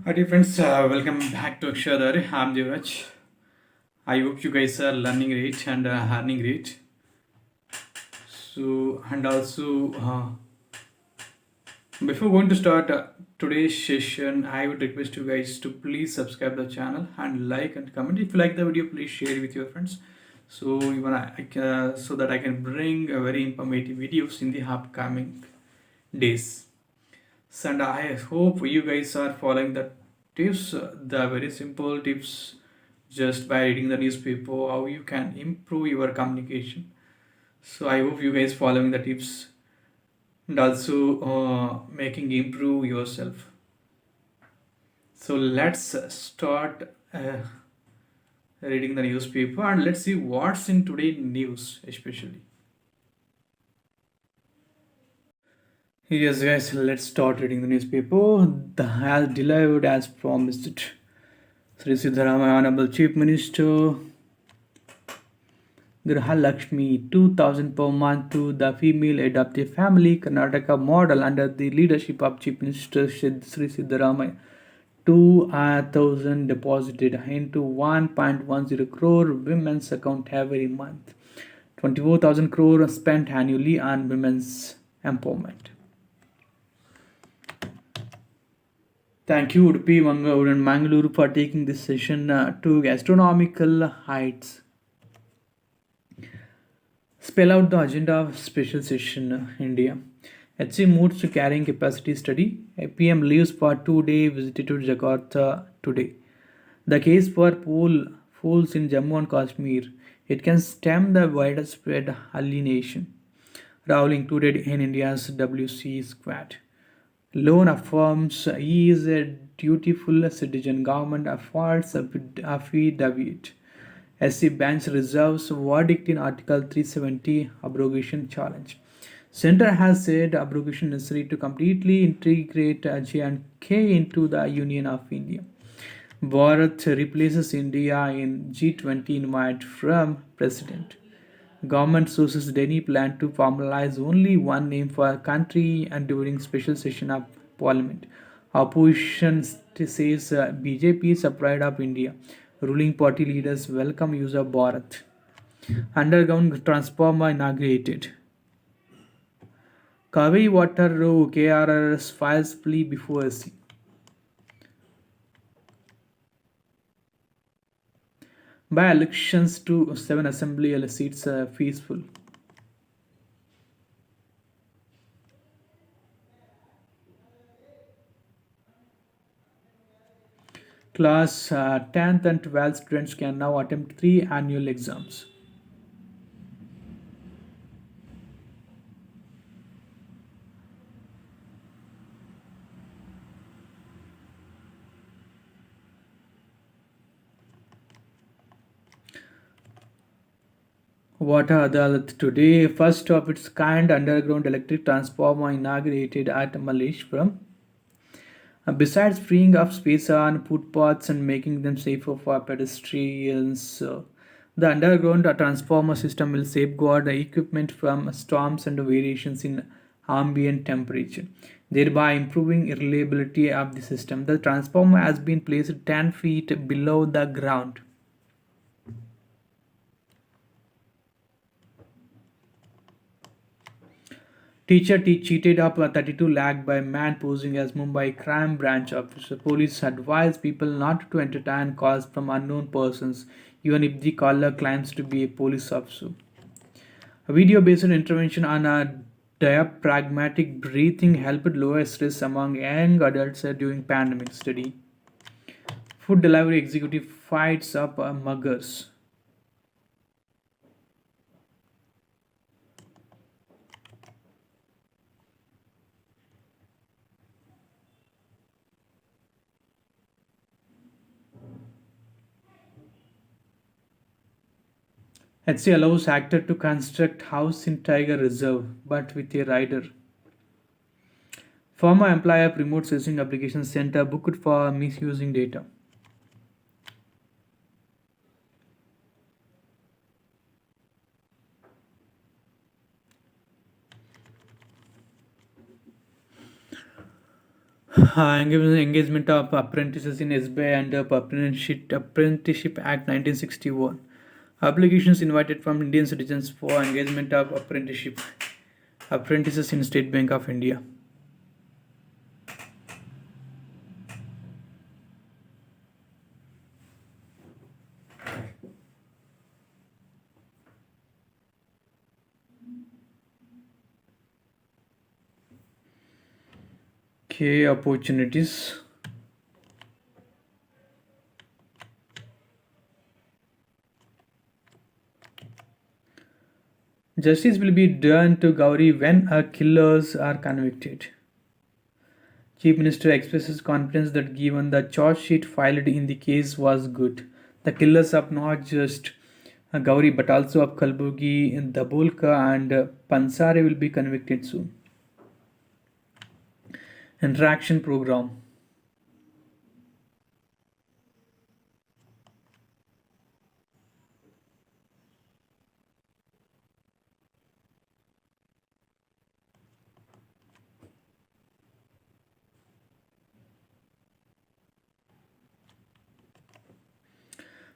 Hi dear friends, welcome back to Akshadar. I'm Devraj. I hope you guys are learning great and earning great. So, and also, before going to start today's session, I would request you guys to please subscribe the channel and like and comment. If you like the video, please share it with your friends. So even so that I can bring very informative videos in the upcoming days. And I hope you guys are following the tips, the very simple tips, just by reading the newspaper, how you can improve your communication. So I hope you guys following the tips and also making improve yourself. So let's start reading the newspaper and let's see what's in today news, especially. Yes, guys, let's start reading the newspaper. The has delivered as promised. Sri Siddharamaya, Honorable Chief Minister Lakshmi, 2000 per month to the female adoptive family Karnataka model under the leadership of Chief Minister Sri Siddharamaya. 2,000 deposited into 1.10 crore women's account every month. 24,000 crore spent annually on women's empowerment. Thank you, Udupi, Mangalore, and Mangaluru for taking this session to astronomical heights. Spell out the agenda of special session India. HC moves to carrying capacity study. PM leaves for 2 day visit to Jakarta today. The case for poll falls in Jammu and Kashmir. It can stem the widespread alienation. Rahul included in India's WC squad. Loan affirms he is a dutiful citizen. Government affords affidavit. SC bench reserves verdict in Article 370 abrogation challenge. Centre has said abrogation necessary to completely integrate J&K into the Union of India. Bharat replaces India in G20 invite from President. Government sources Delhi plan to formalize only one name for a country and during special session of parliament. Opposition says BJP is a pride of India. Ruling party leaders welcome use of Bharat. Underground transformer inaugurated. Kaveri Water KRRS files plea before SC. By elections to 7 assembly seats peaceful. Class 10th and 12th students can now attempt 3 annual exams. Water Adalat today, first of its kind underground electric transformer inaugurated at Malleshwaram. Besides freeing up space on footpaths and making them safer for pedestrians, the underground transformer system will safeguard the equipment from storms and variations in ambient temperature, thereby improving reliability of the system. The transformer has been placed 10 feet below the ground. Teacher cheated up a 32 lakh by man posing as Mumbai crime branch officer. Police advise people not to entertain calls from unknown persons, even if the caller claims to be a police officer. A video-based intervention on a diaphragmatic breathing helped lower stress among young adults during pandemic study. Food delivery executive fights up muggers. HC allows actor to construct house in Tiger Reserve, but with a rider. Former employer remote sensing application center booked for misusing data. Engagement of apprentices in SBI and Apprenticeship Act 1961. Applications invited from Indian citizens for engagement of apprentices in State Bank of India. Okay, opportunities. Justice will be done to Gauri when her killers are convicted. Chief Minister expresses confidence that given the charge sheet filed in the case was good, the killers of not just Gauri but also of Kalburgi, Dabulka and Pansare will be convicted soon. Interaction program.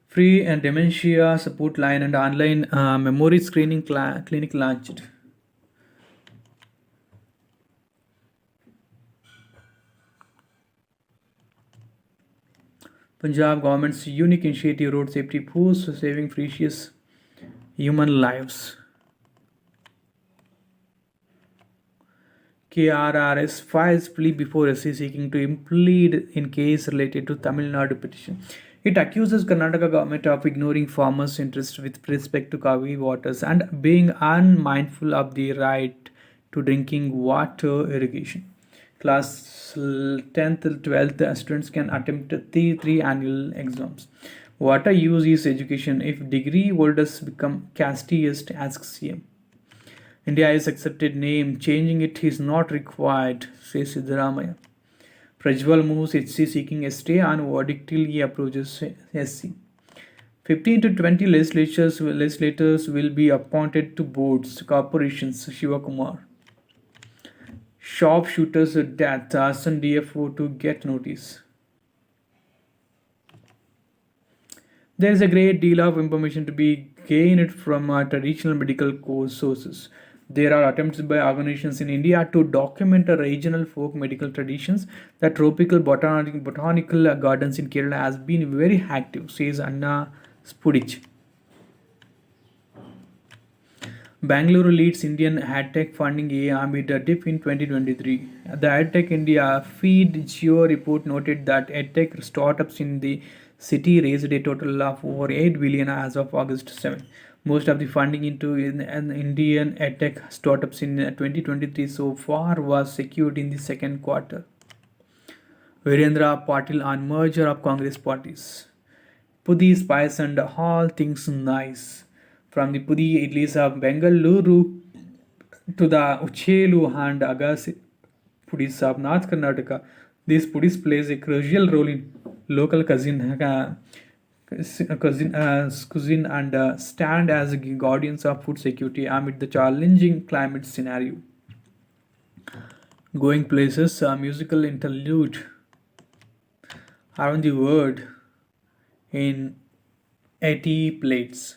Free and dementia support line and online memory screening clinic launched. Punjab government's unique initiative road safety post saving precious human lives. KRRS files plea before SC seeking to plead in case related to Tamil Nadu petition. It accuses Karnataka government of ignoring farmers' interests with respect to Kavi waters and being unmindful of the right to drinking water irrigation. Class 10th, 12th students can attempt the three annual exams. Water use is education if degree holders become casteist, asks CM. India is accepted name, changing it is not required, says Siddaramaya. Prajwal moves HC seeking a stay on verdict till he approaches SC. 15 to 20 legislators will be appointed to boards, corporations, Shivakumar. Sharpshooters death, Asan DFO to get notice. There is a great deal of information to be gained from traditional medical sources. There are attempts by organizations in India to document regional folk medical traditions. The tropical botanical gardens in Kerala has been very active, says Anna Spudic. Bangalore leads Indian AdTech funding amid a dip in 2023. The AdTech India Feed Geo report noted that AdTech startups in the city raised a total of over 8 billion as of August 7. Most of the funding into Indian EdTech startups in 2023 so far was secured in the second quarter. Virendra Patil on merger of Congress parties. Pudi spice and all things nice. From the Pudi idlis of Bengaluru to the Uchelu and Agassi Pudis of North Karnataka, these Pudis plays a crucial role in local cuisine and stand as guardians of food security amid the challenging climate scenario. Going places, a musical interlude around the world in 80 plates.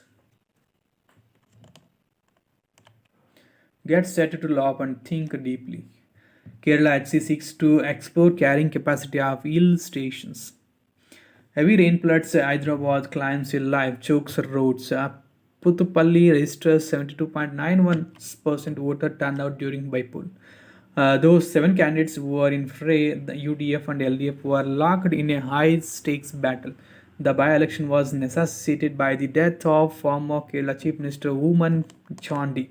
Get set to laugh and think deeply. Kerala HC seeks to explore carrying capacity of hill stations. Heavy rain floods Hyderabad climbs a life, chokes roads. Puthupalli registers 72.91% voter turnout during bypoll. Those seven candidates who were in fray, the UDF and LDF, were locked in a high stakes battle. The by election was necessitated by the death of former Kerala Chief Minister Ooman Chandi.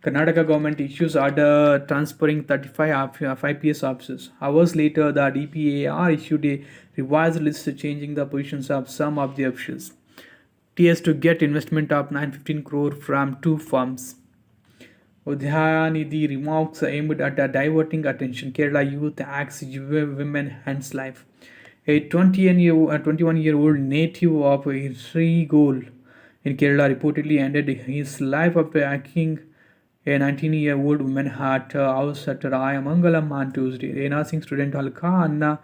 Karnataka government issues order transferring 35 5PS officers. Hours later, the DPAR issued a revised list changing the positions of some of the officials. TS to get investment of 915 crore from two firms. Udhayanidhi remarks aimed at diverting attention. Kerala youth acts women hence life. A 21-year-old native of Srigol in Kerala reportedly ended his life after hacking A 19-year-old woman had house at Rayamangalam on Tuesday. A nursing student Alka Anna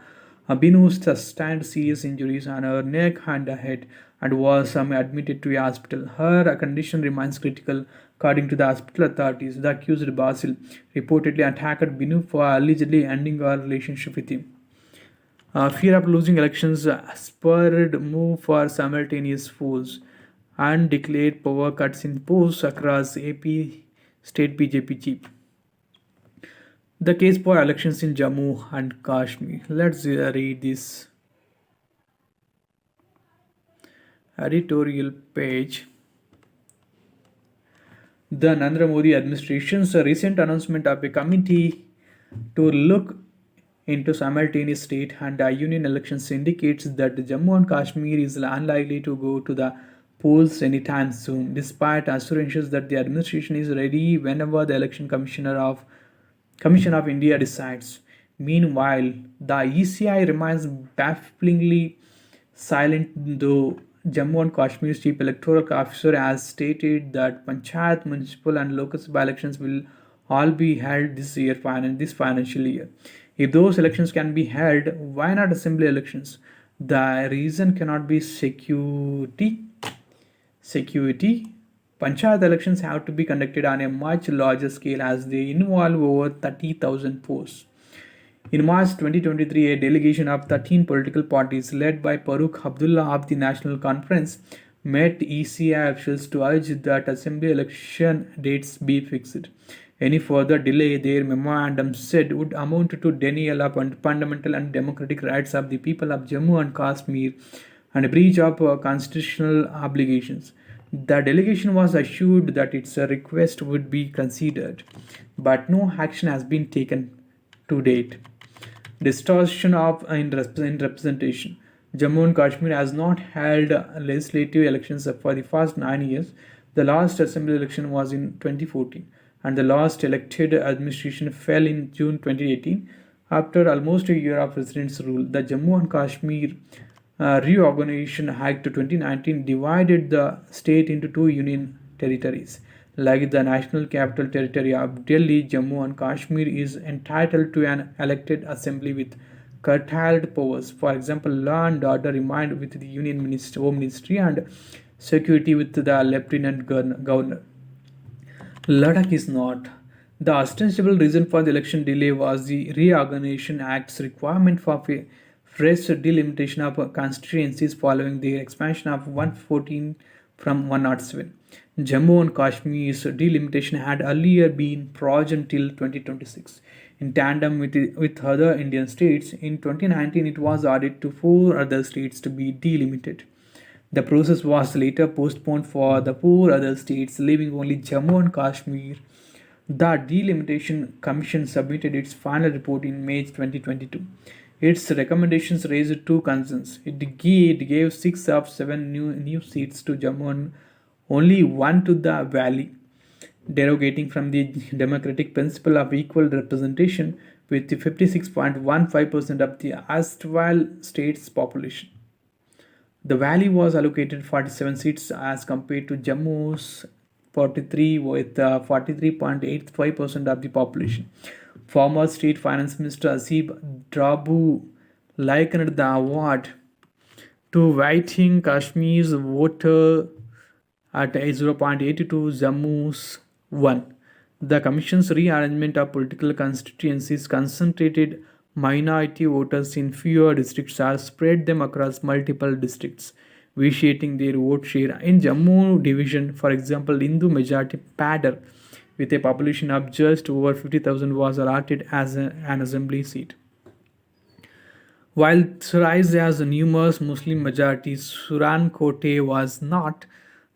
Abinu sustained serious injuries on her neck and head and was admitted to a hospital. Her condition remains critical, according to the hospital authorities. The accused Basil reportedly attacked Binu for allegedly ending her relationship with him. Fear of losing elections spurred move for simultaneous polls and declared power cuts in polls across AP state BJP chief. The case for elections in Jammu and Kashmir. Let's read this editorial page. The Narendra Modi administration's recent announcement of a committee to look into simultaneous state and union elections indicates that Jammu and Kashmir is unlikely to go to the polls anytime soon, despite assurances that the administration is ready whenever the Commission of India decides. Meanwhile, the ECI remains bafflingly silent, though Jammu and Kashmir's chief electoral officer has stated that Panchayat, municipal, and Lok Sabha elections will all be held this financial year. If those elections can be held, why not assembly elections? The reason cannot be security. Panchayat elections have to be conducted on a much larger scale as they involve over 30,000 posts. In March 2023, a delegation of 13 political parties led by Farooq Abdullah of the National Conference met ECI officials to urge that assembly election dates be fixed. Any further delay, their memorandum said, would amount to denial of fundamental and democratic rights of the people of Jammu and Kashmir and a breach of constitutional obligations. The delegation was assured that its request would be considered, but no action has been taken to date. Distortion of in representation. Jammu and Kashmir has not held legislative elections for the past 9 years. The last assembly election was in 2014, and the last elected administration fell in June 2018 after almost a year of president's rule. The Jammu and Kashmir Reorganization Act 2019 divided the state into two union territories. Like the National Capital Territory of Delhi, Jammu and Kashmir is entitled to an elected assembly with curtailed powers. For example, law and order remained with the Home Ministry and security with the Lieutenant Governor. Ladakh is not. The ostensible reason for the election delay was the Reorganization Act's requirement for a fresh delimitation of constituencies following the expansion of 114 from 107. Jammu and Kashmir's delimitation had earlier been progged until 2026. In tandem with other Indian states, in 2019 it was added to four other states to be delimited. The process was later postponed for the four other states, leaving only Jammu and Kashmir. The Delimitation Commission submitted its final report in May 2022. Its recommendations raised two concerns. It gave 6 of 7 new seats to Jammu and only one to the Valley, derogating from the democratic principle of equal representation with 56.15% of the erstwhile state's population. The Valley was allocated 47 seats as compared to Jammu's 43 with 43.85% of the population. Former State Finance Minister Asib Drabu likened the award to weighting Kashmir's voter at 0.82 Jammu's 1. The Commission's rearrangement of political constituencies concentrated minority voters in fewer districts or spread them across multiple districts, vitiating their vote share. In Jammu division, for example, Hindu majority Padar, with a population of just over 50,000, was allotted as an assembly seat. While Sarais has numerous Muslim majorities, Surankote was not.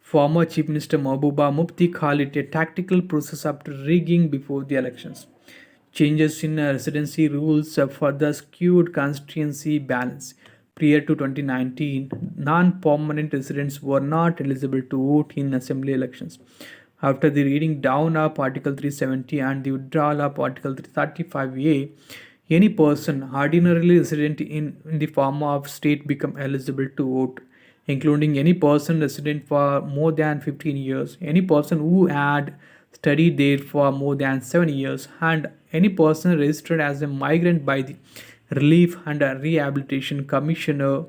Former Chief Minister Mahbuba Mufti called it a tactical process after rigging before the elections. Changes in residency rules further skewed constituency balance. Prior to 2019, non-permanent residents were not eligible to vote in assembly elections. After the reading down of Article 370 and the withdrawal of Article 335A, any person ordinarily resident in the form of state become eligible to vote, including any person resident for more than 15 years, any person who had studied there for more than 7 years, and any person registered as a migrant by the Relief and Rehabilitation Commissioner.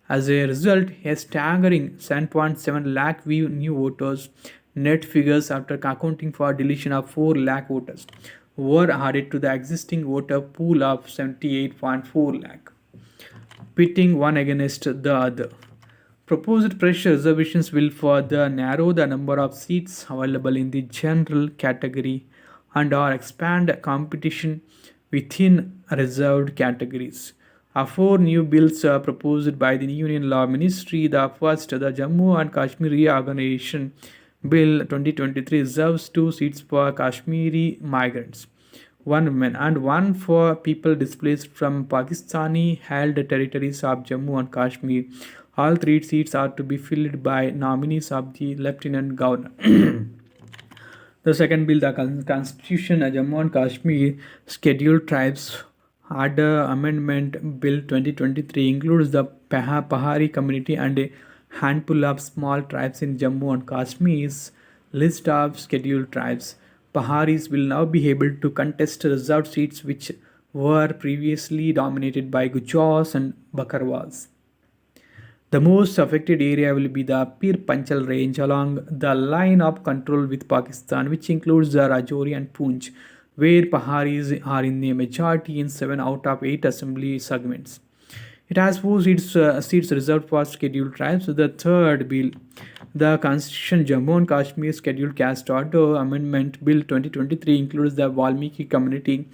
As a result, a staggering 7.7 lakh new voters, net figures after accounting for deletion of 4 lakh voters, were added to the existing voter pool of 78.4 lakh, pitting one against the other. Proposed fresh reservations will further narrow the number of seats available in the general category and or expand competition within reserved categories. Four new bills are proposed by the Union Law Ministry. The first, the Jammu and Kashmir Reorganization Bill 2023, reserves 2 seats for Kashmiri migrants, one woman, and one for people displaced from Pakistani held territories of Jammu and Kashmir. All 3 seats are to be filled by nominees of the Lieutenant Governor. The second bill, the Constitution Jammu and Kashmir Scheduled Tribes Amendment Bill 2023, includes the Pahari community and a handful of small tribes in Jammu and Kashmir's list of scheduled tribes. Paharis will now be able to contest reserved seats which were previously dominated by Gujars and Bakarwas. The most affected area will be the Pir Panchal range along the line of control with Pakistan, which includes the Rajouri and Poonch, where Paharis are in the majority in 7 out of 8 assembly segments. It has 4 seats reserved for scheduled tribes. The third bill, the Constitution Jammu and Kashmir Scheduled Caste Order Amendment Bill 2023, includes the Valmiki community,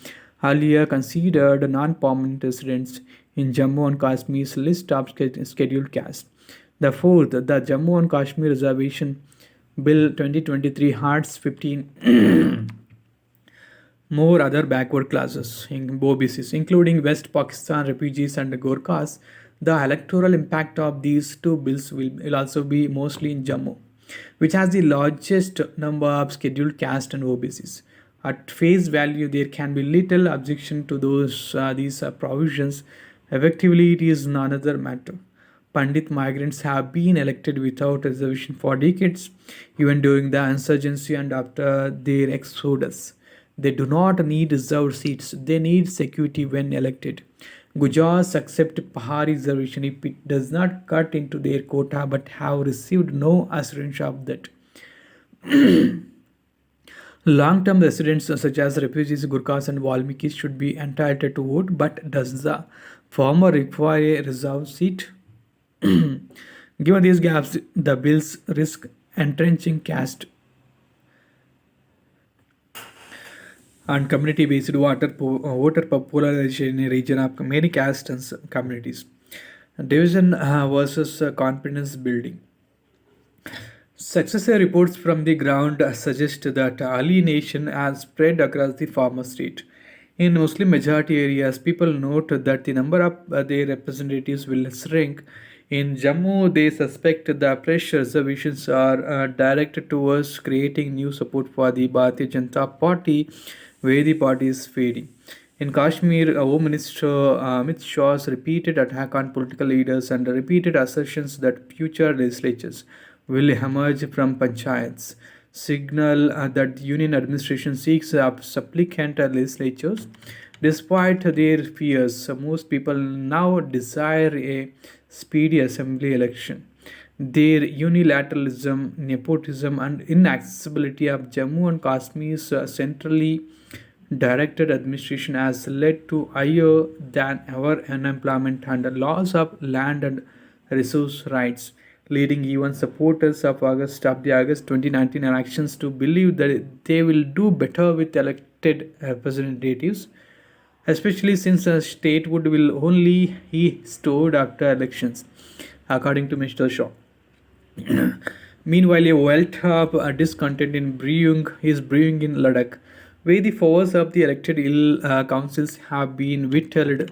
earlier considered non-permanent residents, in Jammu and Kashmir's list of scheduled caste. The fourth, the Jammu and Kashmir Reservation Bill 2023, adds 15 more other backward classes in OBCs, including West Pakistan refugees and Gorkhas. The electoral impact of these two bills will also be mostly in Jammu, which has the largest number of scheduled caste and OBCs. At face value, there can be little objection to these provisions. Effectively, it is another matter. Pandit migrants have been elected without reservation for decades, even during the insurgency and after their exodus. They do not need reserved seats, they need security when elected. Gujars accept Pahari reservation if it does not cut into their quota but have received no assurance of that. Long-term residents such as refugees, Gurkhas and Valmikis should be entitled to vote, but does the former require a reserved seat? Given these gaps, the bills risk entrenching caste and community-based voter polarization in a region of many caste and communities. Division versus confidence building. Successive reports from the ground suggest that alienation has spread across the former state. In Muslim majority areas, people note that the number of their representatives will shrink. In Jammu, they suspect the fresh reservations are directed towards creating new support for the Bharatiya Janata Party, where the party is fading. In Kashmir, Home Minister Amit Shah's repeated attack on political leaders and repeated assertions that future legislatures will emerge from panchayats signal that the union administration seeks supplicant legislatures. Despite their fears, most people now desire a speedy assembly election. Their unilateralism, nepotism, and inaccessibility of Jammu and Kashmir's centrally directed administration has led to higher than ever unemployment and loss of land and resource rights, leading even supporters of the August 2019 elections to believe that they will do better with elected representatives, especially since a statehood will only be restored after elections, according to Mr. Shaw. Meanwhile, a wealth of discontent is brewing in Ladakh, where the powers of the elected councils have been withheld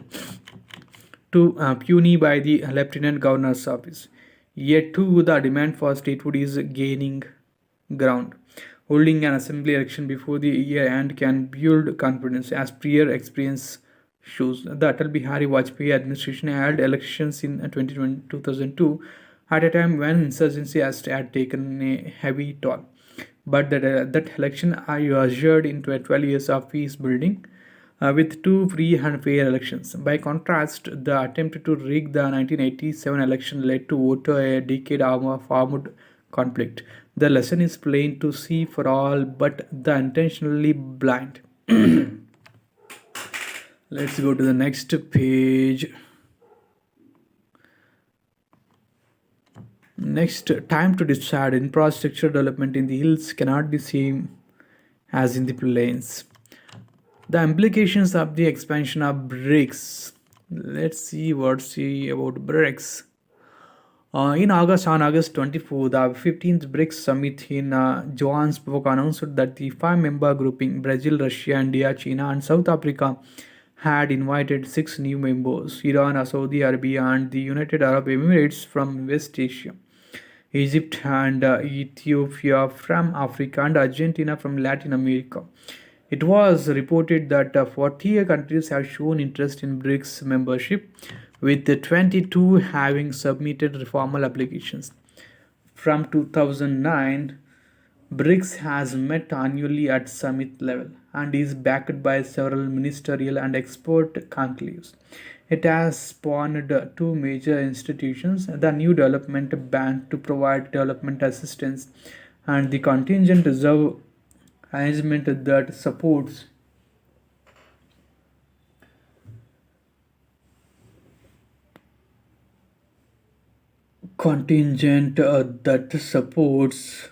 to puny by the Lieutenant Governor's office. Yet, too, the demand for statehood is gaining ground. Holding an assembly election before the year end can build confidence, as prior experience shows. The Atal Bihari Vajpayee administration held elections in 2002 at a time when insurgency had taken a heavy toll. but that election ushered into a 12 years of peace building with two free and fair elections. By contrast, the attempt to rig the 1987 election led to over a decade of armed conflict. The lesson is plain to see for all, but the intentionally blind. Let's go to the next page. Next, time to decide. Infrastructure development in the hills cannot be same as in the plains. The implications of the expansion of BRICS. Let's see about BRICS. On August 24, the 15th BRICS summit in Johannesburg announced that the five-member grouping Brazil, Russia, India, China, and South Africa had invited six new members: Iran, Saudi Arabia, and the United Arab Emirates from West Asia, Egypt and Ethiopia from Africa, and Argentina from Latin America. It was reported that 40 countries have shown interest in BRICS membership, with 22 having submitted formal applications. From 2009, BRICS has met annually at summit level and is backed by several ministerial and expert conclaves. It has spawned two major institutions: the New Development Bank to provide development assistance, and the Contingent Reserve Arrangement that supports contingent that supports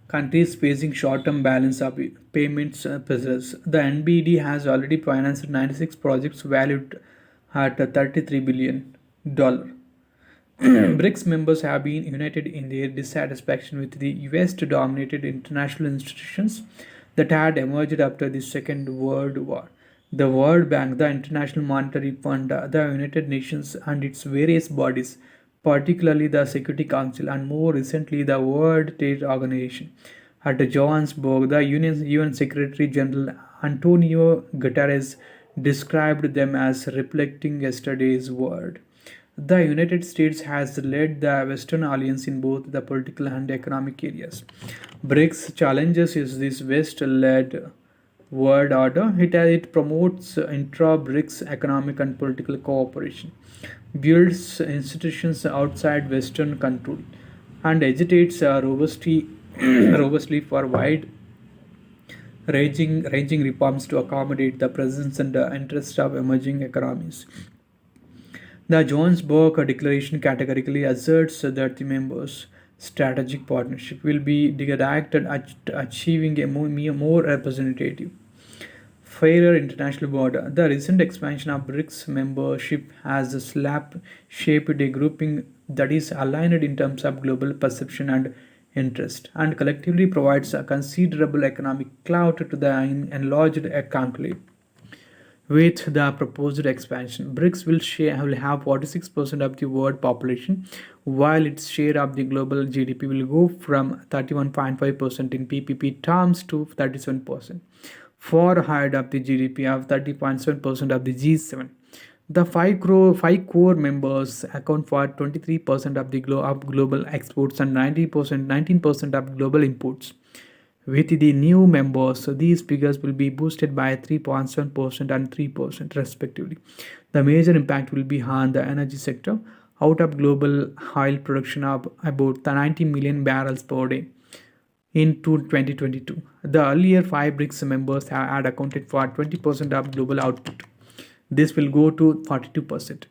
countries facing short-term balance of payments pressures. The NBD has already financed 96 projects valued at $33 billion. BRICS members have been united in their dissatisfaction with the US dominated international institutions that had emerged after the Second World War. The World Bank, the International Monetary Fund, the United Nations, and its various bodies, particularly the Security Council, and more recently the World Trade Organization. At Johannesburg, the UN Secretary General Antonio Guterres described them as reflecting yesterday's world. The United States has led the Western Alliance in both the political and economic areas. BRICS challenges is this West-led world order. It promotes intra-BRICS economic and political cooperation, builds institutions outside Western control, and agitates robustly for wide ranging reforms to accommodate the presence and interests of emerging economies. The Johannesburg Declaration categorically asserts that the members' strategic partnership will be directed at achieving a more representative, fairer international border. The recent expansion of BRICS membership has shaped a grouping that is aligned in terms of global perception and interest, and collectively provides a considerable economic clout to the enlarged conclave. With the proposed expansion, BRICS will have 46% of the world population, while its share of the global GDP will go from 31.5% in PPP terms to 37%, far ahead of the GDP of 30.7% of the G7. The five core members account for 23% of the of global exports and 19% of global imports. With the new members, these figures will be boosted by 3.7% and 3% respectively. The major impact will be on the energy sector. Out of global oil production of about 90 million barrels per day in 2022. The earlier five BRICS members had accounted for 20% of global output. This will go to 42%.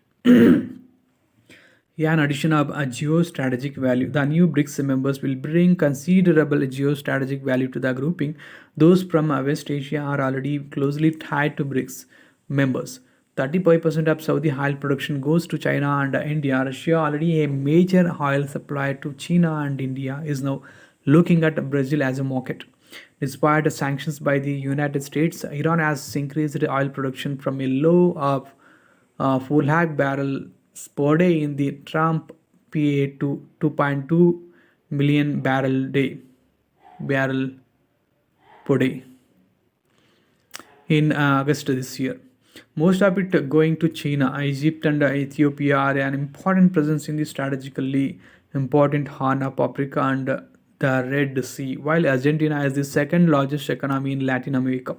Yeah, in addition of a geostrategic value, the new BRICS members will bring considerable geostrategic value to the grouping. Those from West Asia are already closely tied to BRICS members. 35% of Saudi oil production goes to China and India. Russia, already a major oil supplier to China and India, is now looking at Brazil as a market. Despite the sanctions by the United States, Iran has increased oil production from a low of 4 lakh barrels per day in the Trump PA to 2.2 million barrel per day in August this year. Most of it going to China. Egypt and Ethiopia are an important presence in the strategically important Horn of Africa and the Red Sea, while Argentina is the second largest economy in Latin America.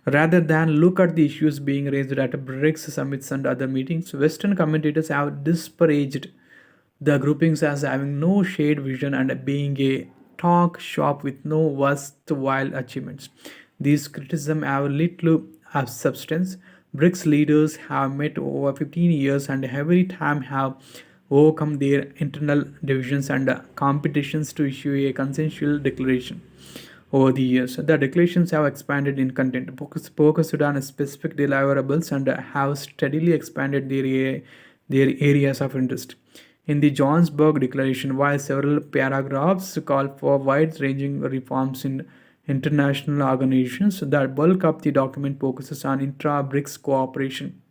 Rather than look at the issues being raised at BRICS summits and other meetings, Western commentators have disparaged the groupings as having no shared vision and being a talk shop with no worthwhile achievements. These criticisms have little of substance. BRICS leaders have met over 15 years and every time have overcome their internal divisions and competitions to issue a consensual declaration. Over the years, the declarations have expanded in content, focused on specific deliverables, and have steadily expanded their areas of interest. In the Johannesburg Declaration, while several paragraphs call for wide ranging reforms in international organizations, the bulk of the document focuses on intra BRICS cooperation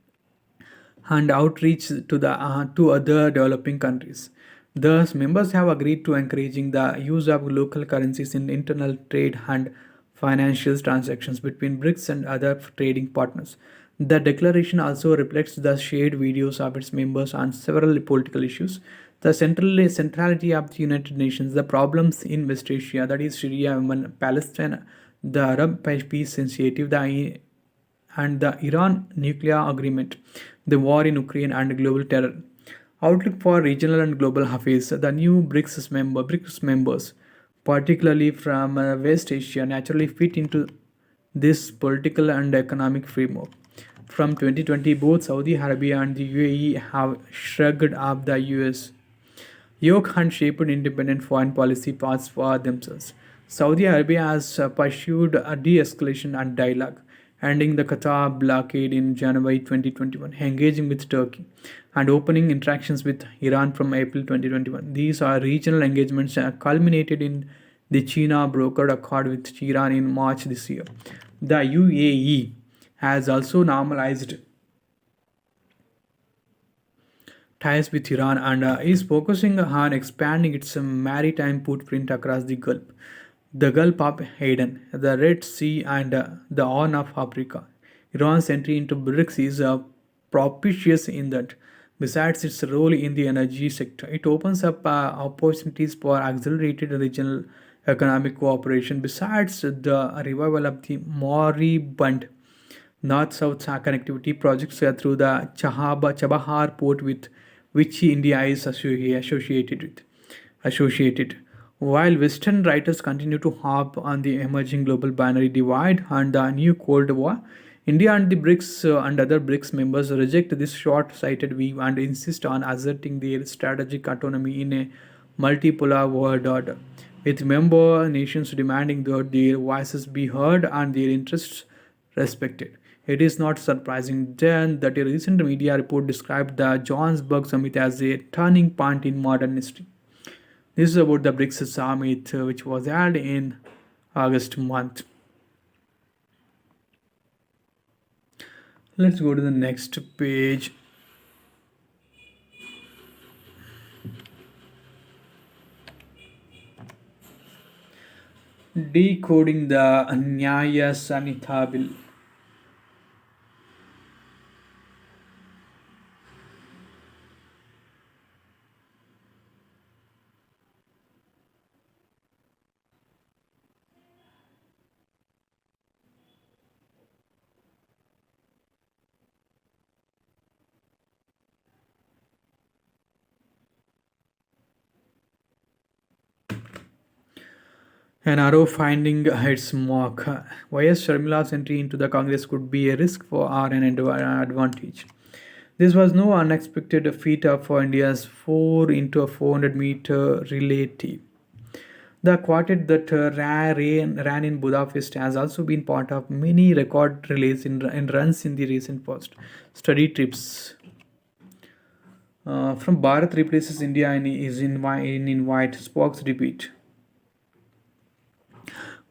and outreach to other developing countries. Thus, members have agreed to encouraging the use of local currencies in internal trade and financial transactions between BRICS and other trading partners. The declaration also reflects the shared videos of its members on several political issues, the centrality of the United Nations, the problems in West Asia, that is Syria, Yemen, Palestine, the Arab Peace Initiative, and the Iran nuclear agreement, the war in Ukraine, and global terror. Outlook for regional and global affairs. The new BRICS members, particularly from West Asia, naturally fit into this political and economic framework. From 2020, both Saudi Arabia and the UAE have shrugged off the US yoke and shaped independent foreign policy paths for themselves. Saudi Arabia has pursued a de escalation and dialogue, ending the Qatar blockade in January 2021, engaging with Turkey, and opening interactions with Iran from April 2021. These are regional engagements culminated in the China brokered accord with Iran in March this year. The UAE has also normalized ties with Iran and is focusing on expanding its maritime footprint across the Gulf. The Gulf of Aden, the Red Sea, and the Horn of Africa. Iran's entry into BRICS is propitious in that, besides its role in the energy sector, it opens up opportunities for accelerated regional economic cooperation. Besides the revival of the moribund north-south connectivity projects through the Chabahar port with which India is associated. While Western writers continue to harp on the emerging global binary divide and the new Cold War, India and the BRICS and other BRICS members reject this short-sighted view and insist on asserting their strategic autonomy in a multipolar world order, with member nations demanding that their voices be heard and their interests respected. It is not surprising then that a recent media report described the Johannesburg summit as a turning point in modern history. This is about the BRICS summit, which was held in August month. Let's go to the next page. Decoding the Nyaya Sanhita bill. An arrow finding its mark. Y.S. Sharmila's entry into the Congress could be a risk for or an advantage. This was no unexpected feat for India's 4 into a 400-meter relay team. The quartet that ran in Budapest has also been part of many record relays in runs in the recent past. Study trips from Bharat replaces India in invite. Sparks repeat.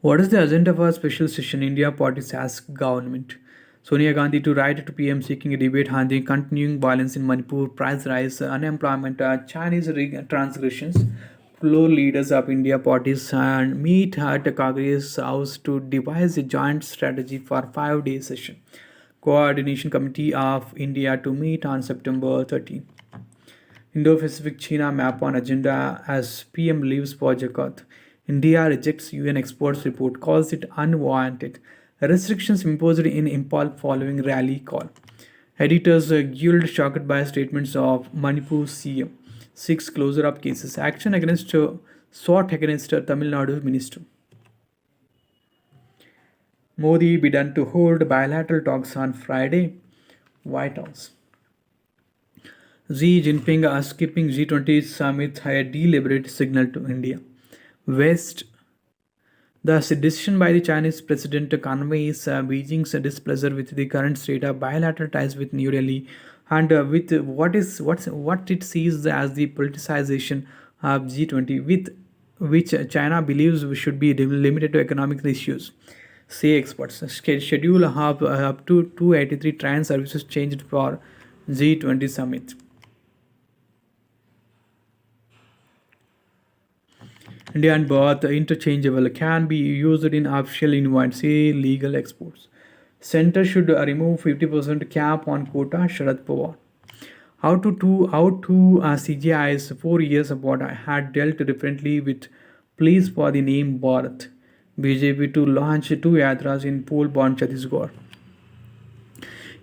What is the agenda for a special session? India parties ask government. Sonia Gandhi to write to PM seeking a debate on the continuing violence in Manipur, price rise, unemployment, Chinese transgressions. Floor leaders of India parties and meet at Congress House to devise a joint strategy for 5 day session. Coordination Committee of India to meet on September 13. Indo-Pacific China map on agenda as PM leaves for Jakarta. India rejects UN exports report, calls it unwarranted. Restrictions imposed in Impal following rally call. Editors Guild shocked by statements of Manipur CM. Six closure up cases. Action against sought against Tamil Nadu minister. Modi began to hold bilateral talks on Friday. White House. Xi Jinping skipping G20 summit a deliberate signal to India. West. The decision by the Chinese president conveys Beijing's displeasure with the current state of bilateral ties with New Delhi and with what it sees as the politicization of G20, with which China believes should be limited to economic issues. Say experts. Schedule of up to 283 train services changed for G20 summit. India and both interchangeable can be used in official invites, say legal exports. Center should remove 50% cap on quota, Sharad Pawar. How to CGI's 4 years apart had dealt differently with pleas for the name Bharat. BJP to launch two yatras in Pol Bond Chhattisgarh.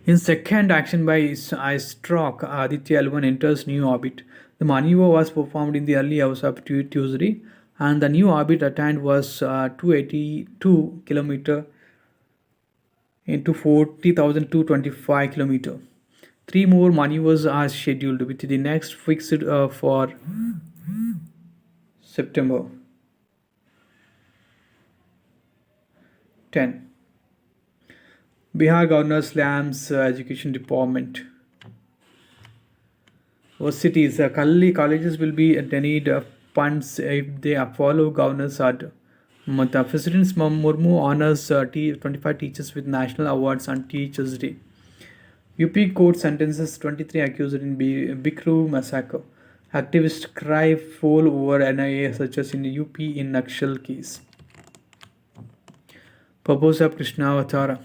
In second action by Stroke, Aditya L1 enters new orbit. The maneuver was performed in the early hours of Tuesday, and the new orbit attained was 282 km into 40,225 km. Three more maneuvers are scheduled, with the next fixed for September 10. Bihar Governor slams Education Department. Cities, colleges will be denied funds if they follow Governor's order. President Murmu honors 25 teachers with national awards on Teachers' Day. UP court sentences 23 accused in Bikru massacre. Activists cry foul over NIA searches in UP in Nakshal case. Purpose of Krishna Avatara.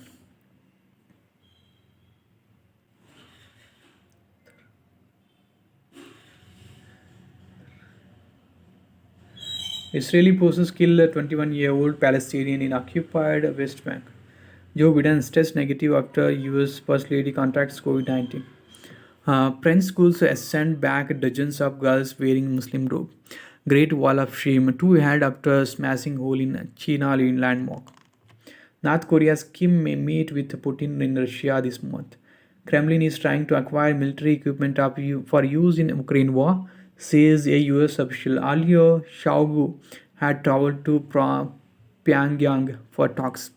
Israeli forces kill a 21-year-old Palestinian in occupied West Bank. Joe Biden tests negative after US First Lady contracts COVID-19. French schools send back dozens of girls wearing Muslim robe. Great Wall of Shame. Two held after smashing hole in China landmark. North Korea's Kim may meet with Putin in Russia this month. Kremlin is trying to acquire military equipment for use in Ukraine war, says a US official. Earlier, Shoigu had traveled to Pyongyang for talks.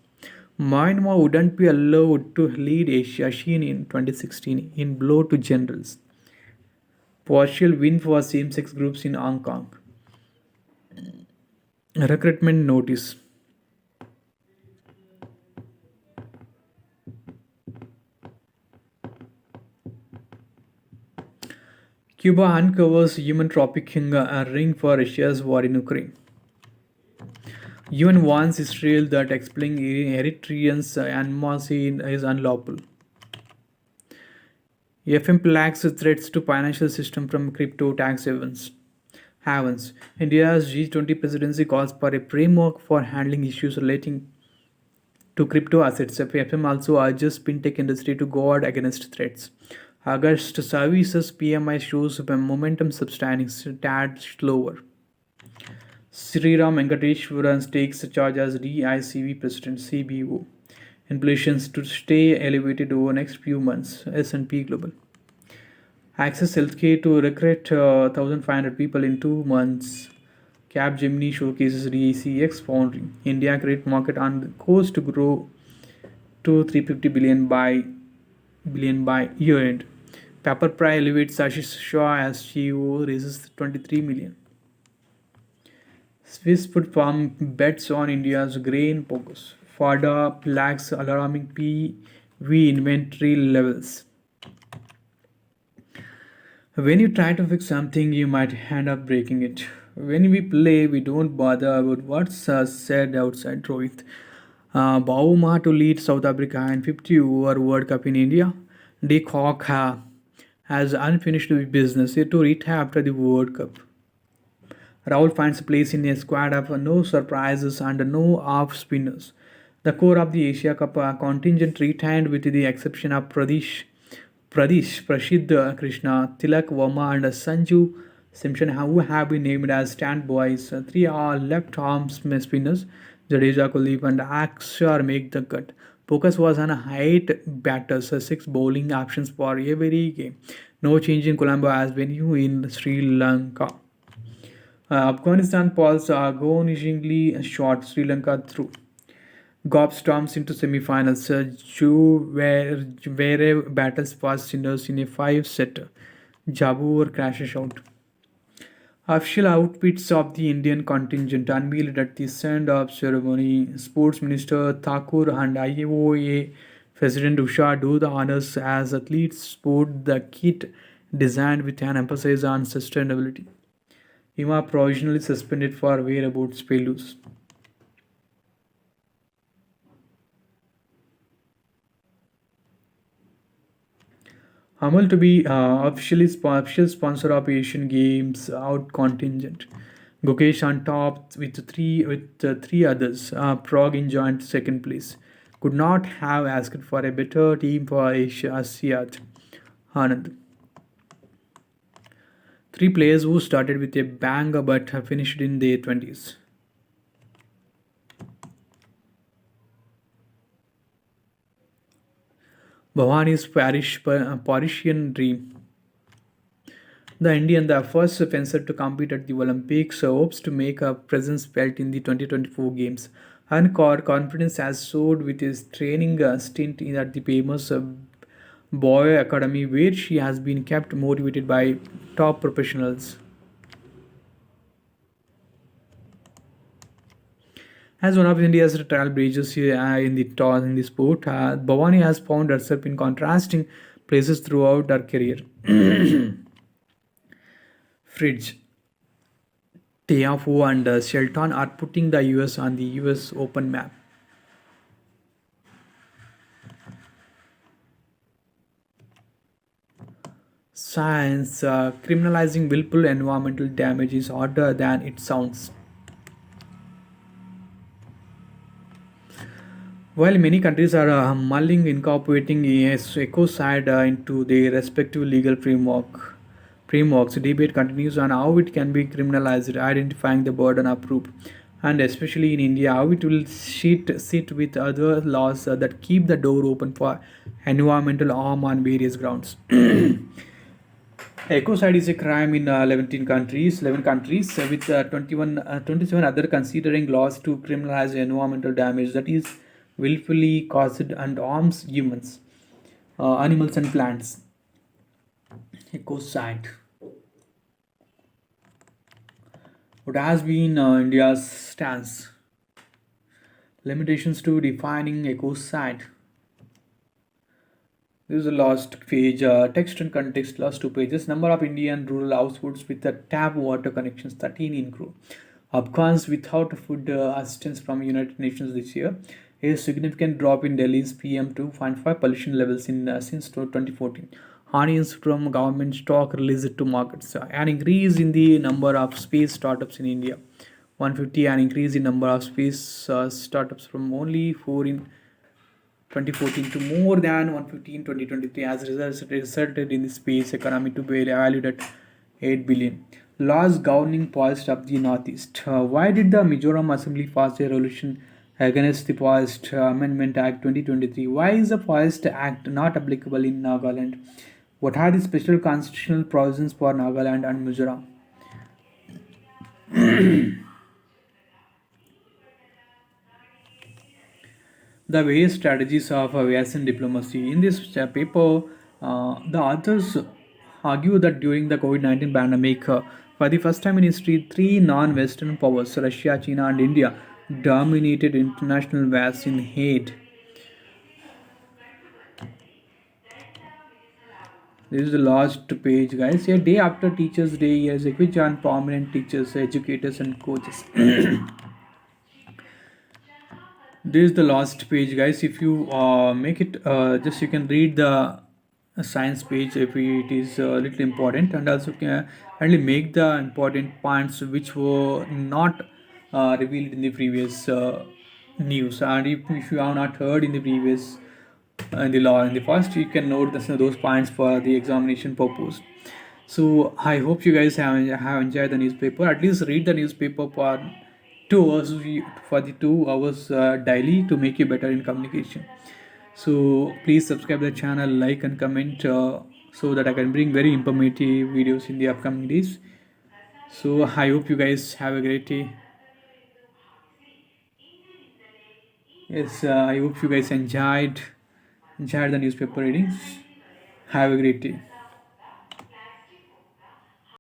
Myanmar wouldn't be allowed to lead Asia Shin in 2016 in blow to generals. Partial win for same-sex groups in Hong Kong. Recruitment notice. Cuba uncovers human trafficking ring for Russia's war in Ukraine. UN warns Israel that expelling Eritreans animosity is unlawful. FM flags threats to financial system from crypto tax havens. India's G20 presidency calls for a framework for handling issues relating to crypto assets. FM also urges fintech industry to guard against threats. August services PMI shows momentum substanding tad slower. Sriram Venkateshwaran takes charge as DICV President CBO. Inflation to stay elevated over next few months. S&P Global. Access Healthcare to recruit 1,500 people in 2 months. Capgemini showcases DCX Foundry. India credit market on the course to grow to 350 billion by year end. Pepperfry elevates Ashish Shah as CEO, raises 23 million. Swiss food farm bets on India's grain focus. FADA flags alarming PV inventory levels. When you try to fix something, you might end up breaking it. When we play, we don't bother about what's said outside. Rohit. Bauma to lead South Africa in 50 over World Cup in India. De Kock has unfinished business yet to retire after the World Cup. Rahul finds a place in a squad of no surprises and no off spinners. The core of the Asia Cup contingent retained with the exception of Prashid Krishna, Tilak Verma, and Sanju Simpson, who have been named as standbys. Three are left arm spinners, Jadeja, Kuldeep, and Akshar make the cut. Focus was on 8 batters, 6 bowling options for every game. No change in Colombo as venue in Sri Lanka. Afghanistan pulls agonizingly short Sri Lanka through. Gob storms into semi-finals. Juverev battles past sinners in a five-setter. Jabur crashes out. Official outfits of the Indian contingent unveiled at the send-off ceremony. Sports Minister Thakur and IOA President Usha do the honors as athletes sport the kit designed with an emphasis on sustainability. IMA provisionally suspended for whereabouts failures. Amal to be official sponsor of Asian Games out contingent. Gokesh on top with three others. Prague in joint second place. Could not have asked for a better team for Asia Asiat. Anand. Three players who started with a bang but have finished in their 20s. Bhavani's Parisian dream. The Indian, the first fencer to compete at the Olympics, hopes to make a presence felt in the 2024 Games. And confidence has soared with his training stint at the famous Boy Academy, where she has been kept motivated by top professionals. As one of India's trailblazers in the sport, Bhavani has found herself in contrasting places throughout her career. Fridge, Tiafoe, and Shelton are putting the US on the US Open map. Science criminalizing willful environmental damage is harder than it sounds. While many countries are mulling incorporating ecocide into their respective legal frameworks, debate continues on how it can be criminalized, identifying the burden of proof, and especially in India, how it will sit with other laws that keep the door open for environmental harm on various grounds. Ecocide is a crime in 11 countries with 27 other considering laws to criminalize environmental damage that is willfully caused and harms humans, animals, and plants. Ecocide. What has been India's stance? Limitations to defining ecocide. This is the last page. Text and context, last 2 pages. Number of Indian rural households with tap water connections 13 in crore. Afghans without food assistance from United Nations this year. A significant drop in Delhi's PM2.5 pollution levels in since 2014. Audience from government stock released to markets. An increase in the number of space startups in India. 150, an increase in number of space startups from only 4 in 2014 to more than 150 in 2023 has resulted in the space economy to be valued at 8 billion. Laws governing forest of the Northeast. Why did the Mizoram Assembly pass a resolution against the Forest Amendment Act 2023? Why is the Forest Act not applicable in Nagaland? What are the special constitutional provisions for Nagaland and Mizoram? The various strategies of aviation diplomacy. In this paper, the authors argue that during the COVID 19 pandemic, for the first time in history, three non Western powers, Russia, China, and India, dominated international vaccine aid. This is the last page, guys. A day after Teachers' Day, here's a quiz on prominent teachers, educators, and coaches. this is the last page, guys. If you make it, just you can read the science page if it is a little important, and also can only make the important points which were not revealed in the previous news. And if you have not heard in the previous in the law in the first, you can note those points for the examination purpose. So I hope you guys have enjoyed the newspaper. At least read the newspaper for 2 hours, for the 2 hours daily, to make you better in communication. So please subscribe the channel, like and comment, so that I can bring very informative videos in the upcoming days. So I hope you guys have a great day. Yes, I hope you guys enjoyed the newspaper readings. Have a great day.